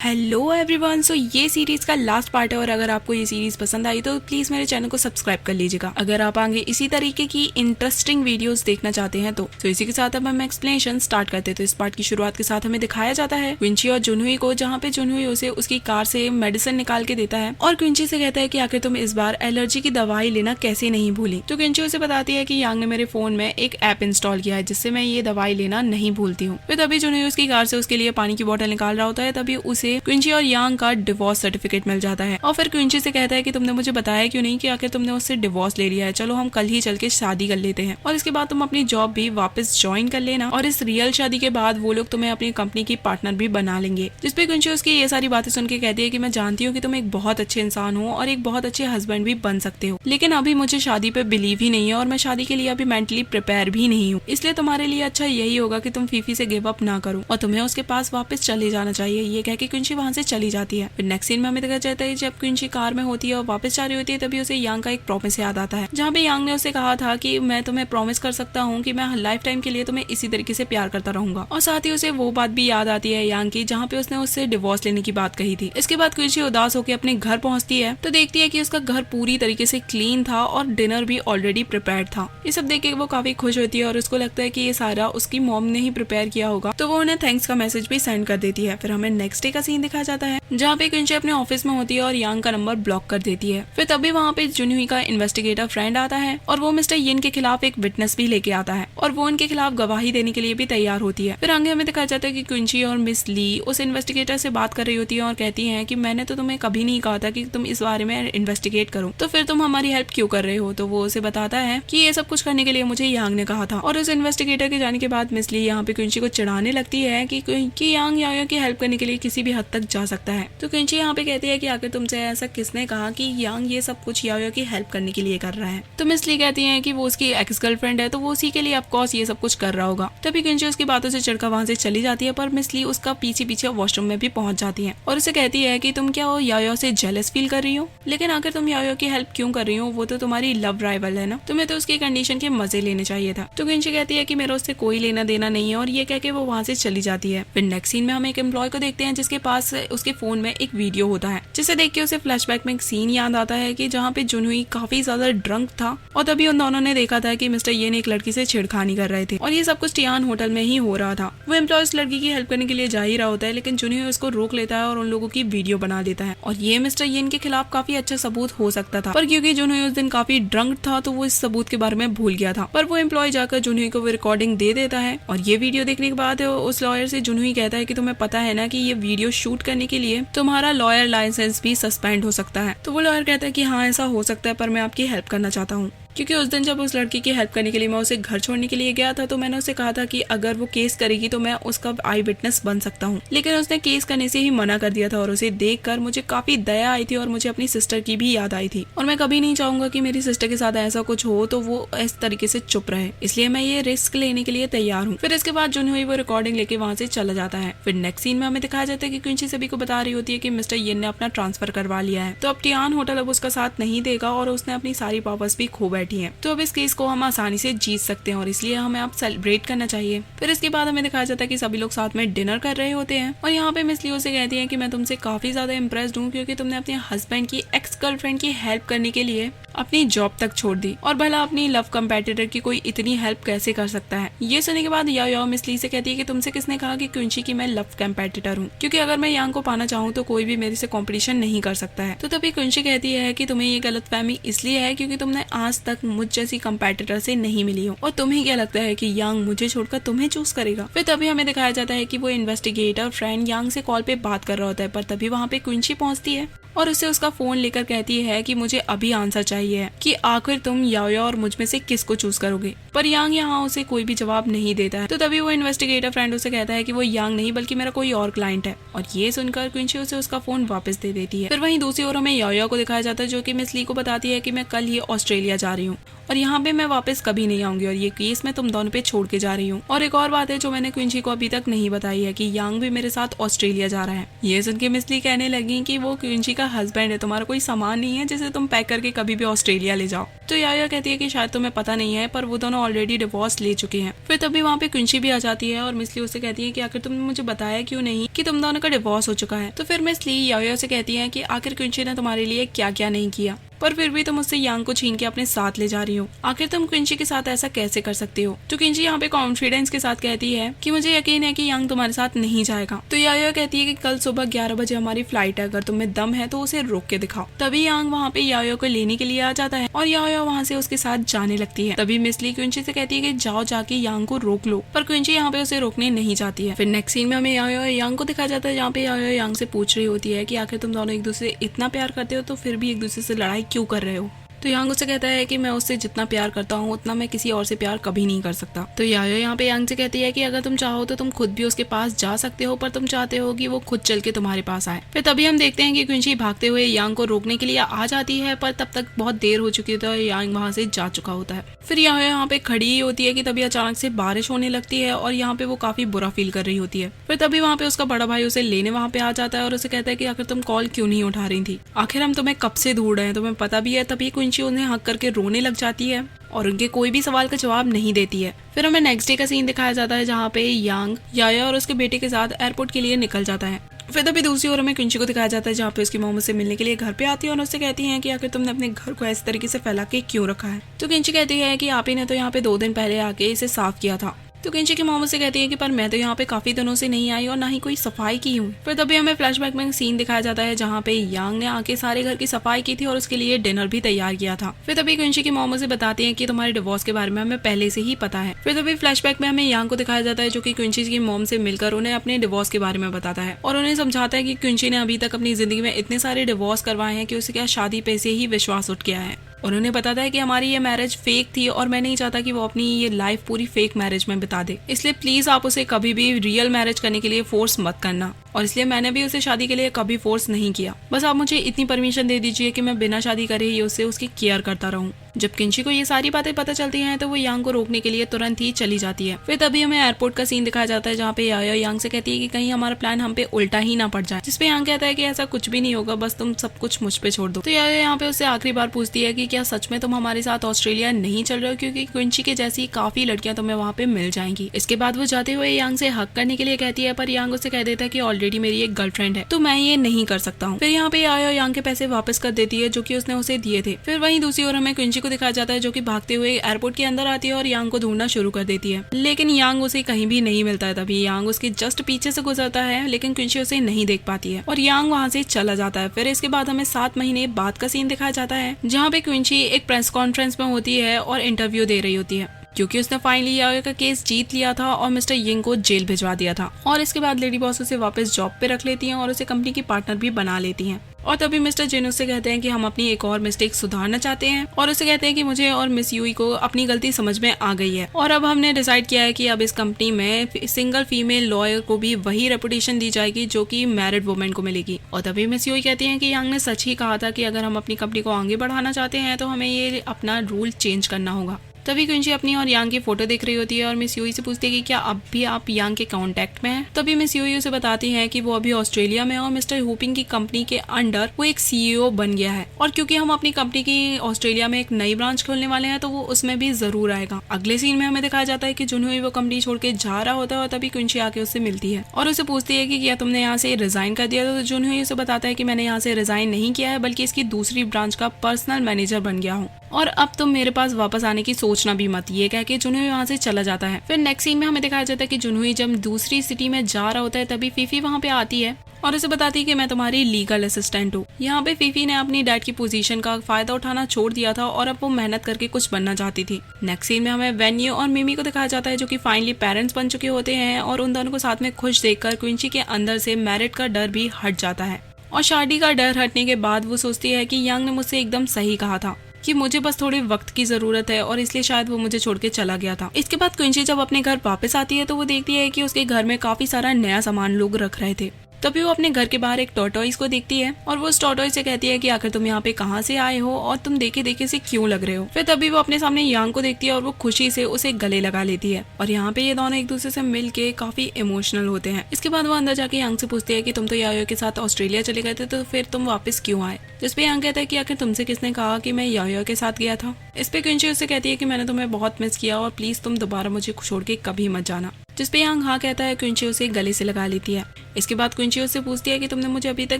Hello everyone. सो ये series का last part है और अगर आपको ये सीरीज पसंद आई तो प्लीज मेरे चैनल को सब्सक्राइब कर लीजिएगा अगर आप आगे इसी तरीके की इंटरेस्टिंग वीडियोस देखना चाहते हैं तो इसी के साथ अब हम एक्सप्लेनेशन स्टार्ट करते हैं। तो इस पार्ट की शुरुआत के साथ हमें दिखाया जाता है क्विंची और जुनहुई को, जहाँ पे जुनहुई उसे उसकी कार से मेडिसिन निकाल के देता है और क्विंची से कहता है कि आखिर तुम इस बार एलर्जी की दवाई लेना कैसे नहीं भूली। तो क्विंची उसे बताती है कि यांग ने मेरे फोन में एक ऐप इंस्टॉल किया है जिससे मैं ये दवाई लेना नहीं भूलती हूँ। फिर तभी जुनहुई उसकी कार से उसके लिए पानी की बोतल निकाल रहा होता है, तभी उसे क्विंची और यांग का डिवोर्स सर्टिफिकेट मिल जाता है और फिर क्विंची से कहता है कि तुमने मुझे बताया क्यों नहीं कि आखिर तुमने उससे डिवोर्स ले लिया है, चलो हम कल ही चल के शादी कर लेते हैं और इसके बाद तुम अपनी जॉब भी वापस ज्वाइन कर लेना और इस रियल शादी के बाद वो लोग तुम्हें अपनी कंपनी की पार्टनर भी बना लेंगे। जिसपे क्विंची उसकी ये सारी बातें सुन के कहती है कि मैं जानती हूँ कि तुम एक बहुत अच्छे इंसान हो और एक बहुत अच्छे हस्बैंड भी बन सकते हो, लेकिन अभी मुझे शादी पे बिलीव ही नहीं है और मैं शादी के लिए अभी मेंटली प्रिपेयर भी नहीं हूँ, इसलिए तुम्हारे लिए अच्छा यही होगा कि तुम फीफी से गिव अप ना करो और तुम्हें उसके पास वापस चले जाना चाहिए। ये कह के क्विंची वहाँ से चली जाती है। फिर नेक्स्ट सीन में हमें दिखाया जाता है जब क्विंची कार में होती है और वापस जा रही होती है, तभी उसे यांग का एक प्रॉमिस याद आता है, जहाँ पे यांग ने उसे कहा था कि मैं तुम्हें प्रॉमिस कर सकता हूँ कि मैं लाइफ टाइम के लिए तुम्हें इसी तरीके से प्यार करता रहूंगा। और साथ ही उसे वो बात भी याद आती है यांग की, जहाँ पे उसने उससे डिवोर्स लेने की बात कही थी। इसके बाद क्विंची उदास होकर अपने घर पहुंचती है तो देखती है कि उसका घर पूरी तरीके से क्लीन था और डिनर भी ऑलरेडी प्रिपेयर था। ये सब देख के वो काफी खुश होती है और उसको लगता है कि ये सारा उसकी मॉम ने ही प्रिपेयर किया होगा, तो वो उन्हें थैंक्स का मैसेज भी सेंड कर देती है। फिर हमें नेक्स्ट डे का सीन दिखाया जाता है जहाँ पे क्विंची अपने ऑफिस में होती है और यांग का नंबर ब्लॉक कर देती है। फिर तभी वहाँ पे जुनहुई का इन्वेस्टिगेटर फ्रेंड आता है और वो मिस्टर यिन के खिलाफ एक विटनेस भी लेके आता है और वो उनके खिलाफ गवाही देने के लिए भी तैयार होती है। फिर आगे हमें दिखाया जाता है कि क्विंची और मिस ली उस इन्वेस्टिगेटर से बात कर रही होती है और कहती है कि मैंने तो तुम्हें कभी नहीं कहा था कि तुम इस बारे में इन्वेस्टिगेट करो, तो फिर तुम हमारी हेल्प क्यों कर रहे हो। तो वो उसे बताता है कि ये सब कुछ करने के लिए मुझे यांग ने कहा था। और उस इन्वेस्टिगेटर के जाने के बाद मिस ली यहाँ पे क्विंची को चिढ़ाने लगती है कि यांग यायो की हेल्प करने के लिए किसी भी हद तक जा सकता है। तो क्विंची यहाँ पे कहती है कि आखिर तुमसे ऐसा किसने कहा कि यांग ये सब कुछ यायो की हेल्प करने के लिए कर रहा है। तो मिस ली कहती है कि वो उसकी एक्स गर्लफ्रेंड है तो वो उसी के लिए ऑफकोर्स ये सब कुछ कर रहा होगा। तभी क्विंची उसकी बातों से चिढ़कर वहाँ से चली जाती है, पर मिस ली उसका पीछे पीछे वॉशरूम में भी पहुंच जाती है और उसे कहती है कि तुम क्या वो यायो से जेलस फील कर रही हो, लेकिन आखिर तुम यायो की हेल्प क्यों कर रही हो, वो तो तुम्हारी लव राइवल है ना, तुम्हें तो उसकी कंडीशन के मजे लेने चाहिए था। तो क्विंची कहती है कि मेरा उससे कोई लेना देना नहीं है और ये कह के वो वहाँ से चली जाती है। फिर नेक्स्ट सीन में हम एक एम्प्लॉय को देखते हैं जिसके पास उसके फोन में एक वीडियो होता है, जिसे देख के उसे फ्लैशबैक में एक सीन याद आता है कि जहाँ पे जुनहुई काफी ज्यादा ड्रंक था और तभी उन दोनों ने देखा था कि मिस्टर येन एक लड़की से छेड़खानी कर रहे थे और ये सब कुछ टियान होटल में ही हो रहा था। वो एम्प्लॉय उस लड़की की हेल्प करने के लिए जा ही रहा होता है, लेकिन जुनहुई उसको रोक लेता है और उन लोगों की वीडियो बना देता है और ये मिस्टर येन के खिलाफ काफी अच्छा सबूत हो सकता था, पर क्योंकि जुनहुई उस दिन काफी ड्रंक था तो वो इस सबूत के बारे में भूल गया था। पर वो एम्प्लॉय जाकर जुनहुई को वो रिकॉर्डिंग दे देता है और ये वीडियो देखने के बाद उस लॉयर से जुनहुई कहता है कि तुम्हें पता है ना कि ये वीडियो शूट करने के लिए तुम्हारा लॉयर लाइसेंस भी सस्पेंड हो सकता है। तो वो लॉयर कहता है कि हाँ ऐसा हो सकता है, पर मैं आपकी हेल्प करना चाहता हूँ, क्योंकि उस दिन जब उस लड़की की हेल्प करने के लिए मैं उसे घर छोड़ने के लिए गया था तो मैंने उसे कहा था कि अगर वो केस करेगी तो मैं उसका आई विटनेस बन सकता हूँ, लेकिन उसने केस करने से ही मना कर दिया था और उसे देखकर मुझे काफी दया आई थी और मुझे अपनी सिस्टर की भी याद आई थी और मैं कभी नहीं चाहूंगा कि मेरी सिस्टर के साथ ऐसा कुछ हो तो वो इस तरीके से चुप रहे, इसलिए मैं ये रिस्क लेने के लिए तैयार हूँ। फिर इसके बाद जुनहुई वो रिकॉर्डिंग लेके वहाँ से चला जाता है। फिर नेक्स्ट सीन में हमें दिखाया जाता है कि क्विंची सभी को बता रही होती है कि मिस्टर येन ने अपना ट्रांसफर करवा लिया है, तो अब टियान होटल अब उसका साथ नहीं देगा और उसने अपनी सारी पावर्स भी खो बैठी है, तो अब इस केस को हम आसानी से जीत सकते हैं और इसलिए हमें आप सेलिब्रेट करना चाहिए। फिर इसके बाद हमें दिखाया जाता है कि सभी लोग साथ में डिनर कर रहे होते हैं और यहाँ पे मिस ली उसे कहती है कि मैं तुमसे काफी ज्यादा इम्प्रेस्ड हूँ क्योंकि तुमने अपने हस्बैंड की एक्स गर्लफ्रेंड की हेल्प करने के लिए अपनी जॉब तक छोड़ दी और भला अपनी लव कंपेटिटर की कोई इतनी हेल्प कैसे कर सकता है। ये सुनने के बाद याओ मिस ली से कहती है कि तुमसे किसने कहा कि क्विंची की मैं लव कंपेटिटर हूँ, क्योंकि अगर मैं यांग को पाना चाहूँ तो कोई भी मेरे से कंपटीशन नहीं कर सकता है। तो तभी क्विंची कहती है कि तुम्हें ये गलतफहमी इसलिए है क्योंकि तुमने आज तक मुझ जैसी कंपेटिटर से नहीं मिली हो और तुम्हें क्या लगता है कि यांग मुझे छोड़कर तुम्हें चूज करेगा। फिर तभी हमें दिखाया जाता है कि वो इन्वेस्टिगेटर फ्रेंड यांग से कॉल पे बात कर रहा होता है, पर तभी वहाँ पे क्विंची पहुंचती है और उसे उसका फोन लेकर कहती है कि मुझे अभी आंसर चाहिए कि आखिर तुम याओ और मुझ में से किसको चूज करोगे। पर यांग यहाँ उसे कोई भी जवाब नहीं देता है। तो तभी वो इन्वेस्टिगेटर फ्रेंड उसे कहता है कि वो यांग नहीं बल्कि मेरा कोई और क्लाइंट है और ये सुनकर क्विंची उसे उसका फोन वापस दे देती है। फिर वहीं दूसरी ओर हमें याओ को दिखाया जाता है जो कि मिस ली को बताती है कि मैं कल ही ऑस्ट्रेलिया जा रही हूँ और यहाँ पे मैं वापस कभी नहीं आऊंगी और ये केस मैं तुम दोनों पे छोड़ के जा रही हूँ। और एक और बात है जो मैंने क्विंची को अभी तक नहीं बताई है कि यांग भी मेरे साथ ऑस्ट्रेलिया जा रहा है। ये सुन के मिस ली कहने लगी कि वो क्विंची का हस्बैंड है, तुम्हारा कोई सामान नहीं है जिसे तुम पैक करके कभी भी ऑस्ट्रेलिया ले जाओ। तो याया कहती है कि शायद तुम्हें पता नहीं है पर वो दोनों ऑलरेडी डिवोर्स ले चुके हैं। फिर तभी वहाँ पे क्विंसी भी आ जाती है और मिस ली उससे कहती है कि आखिर तुमने मुझे बताया क्यों नहीं कि तुम दोनों का डिवोर्स हो चुका है। तो फिर मिस ली याया से कहती है कि आखिर क्विंसी ने तुम्हारे लिए क्या क्या नहीं किया, पर फिर भी तुम उससे यांग को छीन के अपने साथ ले जा रही हो। आखिर तुम क्विंसी के साथ ऐसा कैसे कर सकते हो। तो क्विंसी यहाँ पे कॉन्फिडेंस के साथ कहती है कि मुझे यकीन है कि यांग तुम्हारे साथ नहीं जाएगा। तो याया कहती है कि कल सुबह 11 बजे हमारी फ्लाइट है, अगर तुम्हें दम है तो उसे रोक के दिखाओ। तभी यांग वहाँ पे याया को लेने के लिए आ जाता है और याया वहाँ से उसके साथ जाने लगती है। तभी मिस ली क्विंसी से कहती है कि जाओ जाके यांग को रोक लो, पर क्विंसी यहाँ पे उसे रोकने नहीं चाहती है। फिर नेक्स्ट सीन में हमें याया यांग को दिखाया जाता है जहाँ पे याया यांग से पूछ रही होती है कि आखिर तुम दोनों एक दूसरे इतना प्यार करते हो तो फिर भी एक दूसरे से लड़ाई क्यों कर रहे हो। तो यांग उससे कहता है कि मैं उससे जितना प्यार करता हूँ उतना मैं किसी और से प्यार कभी नहीं कर सकता। तो याया यहाँ पे यांग से कहती है कि अगर तुम चाहो तो तुम खुद भी उसके पास जा सकते हो, पर तुम चाहते हो कि वो खुद चल के तुम्हारे पास आए। फिर तभी हम देखते हैं कि क्विंसी भागते हुए यांग को रोकने के लिए आ जाती है, पर तब तक बहुत देर हो चुकी है, यांग वहाँ से जा चुका होता है। फिर याया यहाँ पे खड़ी होती है कि तभी अचानक से बारिश होने लगती है और यहाँ पे वो काफी बुरा फील कर रही होती है। फिर तभी वहाँ पे उसका बड़ा भाई उसे लेने वहाँ पे आ जाता है और उसे कहता है कि आखिर तुम कॉल क्यों नहीं उठा रही थी, आखिर हम तुम्हें कब से ढूंढ रहे हैं, तुम्हें पता भी है। तभी क्विंसी उन्हें हक करके रोने लग जाती है और उनके कोई भी सवाल का जवाब नहीं देती है। फिर हमें नेक्स्ट डे का सीन दिखाया जाता है जहाँ पे यांग याया और उसके बेटे के साथ एयरपोर्ट के लिए निकल जाता है। फिर तभी दूसरी ओर हमें क्विंसी को दिखाया जाता है जहाँ पे उसकी मॉम से मिलने के लिए घर पे आती है और उससे कहती है कि आखिर तुमने अपने घर को ऐसे तरीके से फैला के क्यों रखा है। तो क्विंसी कहती है कि आप ही ने तो यहाँ पे 2 दिन पहले आके इसे साफ किया था। तो क्विंसी की मॉम से कहती है कि पर मैं तो यहाँ पे काफी दिनों से नहीं आई और ना ही कोई सफाई की हूँ। फिर तभी हमें फ्लैशबैक में सीन दिखाया जाता है जहाँ पे यांग ने आके सारे घर की सफाई की थी और उसके लिए डिनर भी तैयार किया था। फिर तभी क्विंसी की मॉम से बताती है कि तुम्हारे डिवोर्स के बारे में हमें पहले से ही पता है। फिर तभी फ्लैशबैक में हमें यांग को दिखाया जाता है जो कि क्विंसी की मॉम से मिलकर उन्हें अपने डिवोर्स के बारे में बताता है और उन्हें समझाता है कि क्विंसी ने अभी तक अपनी जिंदगी में इतने सारे डिवोर्स करवाए हैं कि उसे क्या शादी पे से ही विश्वास उठ गया है। और उन्हें बताता है कि हमारी ये मैरिज फेक थी और मैं नहीं चाहता कि वो अपनी ये लाइफ पूरी फेक मैरिज में बिता दे, इसलिए प्लीज आप उसे कभी भी रियल मैरिज करने के लिए फोर्स मत करना और इसलिए मैंने भी उसे शादी के लिए कभी फोर्स नहीं किया। बस आप मुझे इतनी परमिशन दे दीजिए कि मैं बिना शादी करे ही उससे उसकी केयर करता रहूं। जब क्विंसी को ये सारी बातें पता चलती हैं तो वो यांग को रोकने के लिए तुरंत ही चली जाती है। फिर तभी हमें एयरपोर्ट का सीन दिखाया जाता है जहाँ पे याया यांग से कहती है कि कहीं हमारा प्लान हम पे उल्टा ही ना पड़ जाए, जिसपे यांग कहता है कि ऐसा कुछ भी नहीं होगा, बस तुम सब कुछ मुझ पे छोड़ दो। तो याया यहाँ पे उससे आखिरी बार पूछती है कि क्या सच में तुम हमारे साथ ऑस्ट्रेलिया नहीं चल रहे हो, क्योंकि क्विंसी के जैसी काफी लड़कियां तुम्हें वहाँ पे मिल जाएंगी। इसके बाद वो जाते हुए यांग से हक करने के लिए कहती है, पर यांग उसे कह देता है कि ऑलरेडी मेरी एक गर्लफ्रेंड है तो मैं ये नहीं कर सकता हूँ। फिर यहाँ पे याया यांग के पैसे वापस कर देती है जो कि उसने उसे दिए थे। फिर वहीं दूसरी ओर हमें क्विंसी को दिखाया जाता है जो कि भागते हुए एयरपोर्ट के अंदर आती है और यांग को ढूंढना शुरू कर देती है, लेकिन यांग उसे कहीं भी नहीं मिलता है। तभी यांग उसके जस्ट पीछे से गुजरता है लेकिन क्विंसी उसे नहीं देख पाती है और यांग वहाँ से चला जाता है। फिर इसके बाद हमें 7 महीने बाद का सीन दिखाया जाता है जहाँ पे क्विंसी एक प्रेस कॉन्फ्रेंस में होती है और इंटरव्यू दे रही होती है क्योंकि उसने फाइनली याया का केस जीत लिया था और मिस्टर यिंग को जेल भिजवा दिया था। और इसके बाद लेडी बॉस उसे वापस जॉब पे रख लेती हैं और उसे कंपनी की पार्टनर भी बना लेती हैं। और तभी मिस्टर जिन उससे कहते हैं कि हम अपनी एक और मिस्टेक सुधारना चाहते हैं और उसे कहते हैं कि मुझे और मिस यूई को अपनी गलती समझ में आ गई है और अब हमने डिसाइड किया है कि अब इस कंपनी में सिंगल फीमेल लॉयर को भी वही रेपुटेशन दी जाएगी जो कि मैरिड वुमेन को मिलेगी। और तभी मिस यूई कहती हैं कि यांग ने सच ही कहा था कि अगर हम अपनी कंपनी को आगे बढ़ाना चाहते हैं तो हमें ये अपना रूल चेंज करना होगा। तभी क्विंसी अपनी और यांग की फोटो देख रही होती है और मिस यूई से पूछती है कि क्या अब भी आप यांग के कांटेक्ट में हैं। तभी मिस यूई उसे बताती है कि वो अभी ऑस्ट्रेलिया में और मिस्टर हुपिंग की कंपनी के अंडर वो एक सीईओ बन गया है और क्योंकि हम अपनी कंपनी की ऑस्ट्रेलिया में एक नई ब्रांच खोलने वाले हैं तो वो उसमें भी जरूर आएगा। अगले सीन में हमें दिखाया जाता है कि जुनहुई वो कंपनी छोड़ के जा रहा होता है और तभी क्विंसी आके उससे मिलती है और उसे पूछती है कि क्या तुमने यहाँ से रिजाइन कर दिया। तो जुनहुई उसे बताता है कि मैंने यहाँ से रिजाइन नहीं किया है बल्कि इसकी दूसरी ब्रांच का पर्सनल मैनेजर बन गया हूँ और अब तुम मेरे पास वापस आने की सोचना भी मत। ये कह के जुनहुई वहाँ से चला जाता है। फिर नेक्स्ट सीन में हमें दिखाया जाता है कि जुनहुई जब दूसरी सिटी में जा रहा होता है तभी फीफी वहाँ पे आती है और उसे बताती है कि मैं तुम्हारी लीगल असिस्टेंट हूँ। यहाँ पे फीफी ने अपनी डैड की पोजीशन का फायदा उठाना छोड़ दिया था और अब वो मेहनत करके कुछ बनना चाहती थी। नेक्स्ट सीन में हमें वेन्यू और मिमी को दिखाया जाता है जो कि फाइनली पेरेंट्स बन चुके होते हैं और उन दोनों को साथ में खुश देखकर क्विंसी के अंदर से मैरिड का डर भी हट जाता है और शादी का डर हटने के बाद वो सोचती है कि यांग ने मुझसे एकदम सही कहा था कि मुझे बस थोड़े वक्त की जरूरत है और इसलिए शायद वो मुझे छोड़ के चला गया था। इसके बाद क्विंसी जब अपने घर वापस आती है तो वो देखती है कि उसके घर में काफी सारा नया सामान लोग रख रहे थे तभी वो अपने घर के बाहर एक टॉर्टोइस को देखती है और वो उस टॉर्टोइस से कहती है कि आखिर तुम यहाँ पे कहाँ से आए हो और तुम देखे देखे से क्यों लग रहे हो। फिर तभी वो अपने सामने यांग को देखती है और वो खुशी से उसे गले लगा लेती है और यहाँ पे ये दोनों एक दूसरे से मिल के काफी इमोशनल होते हैं। इसके बाद वो अंदर जाके यांग से पूछती है कि तुम तो यायो के साथ ऑस्ट्रेलिया चले गए थे, तो फिर तुम वापस क्यों आए। जिसपे यांग कहता है कि आखिर तुमसे किसने कहा कि मैं यायो के साथ गया था। इस पे क्विंची उससे कहती है कि मैंने तुम्हें बहुत मिस किया और प्लीज तुम दोबारा मुझे छोड़ के कभी मत जाना। जिसपे यांग हाँ कहता है। क्विंची उसे गले से लगा लेती है। इसके बाद क्विंची उससे पूछती है कि तुमने मुझे अभी तक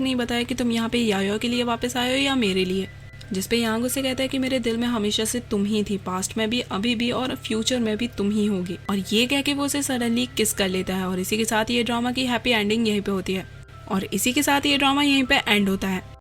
नहीं बताया कि तुम यहाँ पे यायो के लिए वापस आए हो या मेरे लिए। जिसपे यांग उसे कहता है कि मेरे दिल में हमेशा से तुम ही थी, पास्ट में भी, अभी भी और फ्यूचर में भी तुम ही होगी। और ये कह के वो उसे सडनली किस कर लेता है और इसी के साथ ये ड्रामा की हैप्पी एंडिंग यहीं पे होती है और इसी के साथ ये ड्रामा यहीं पे एंड होता है।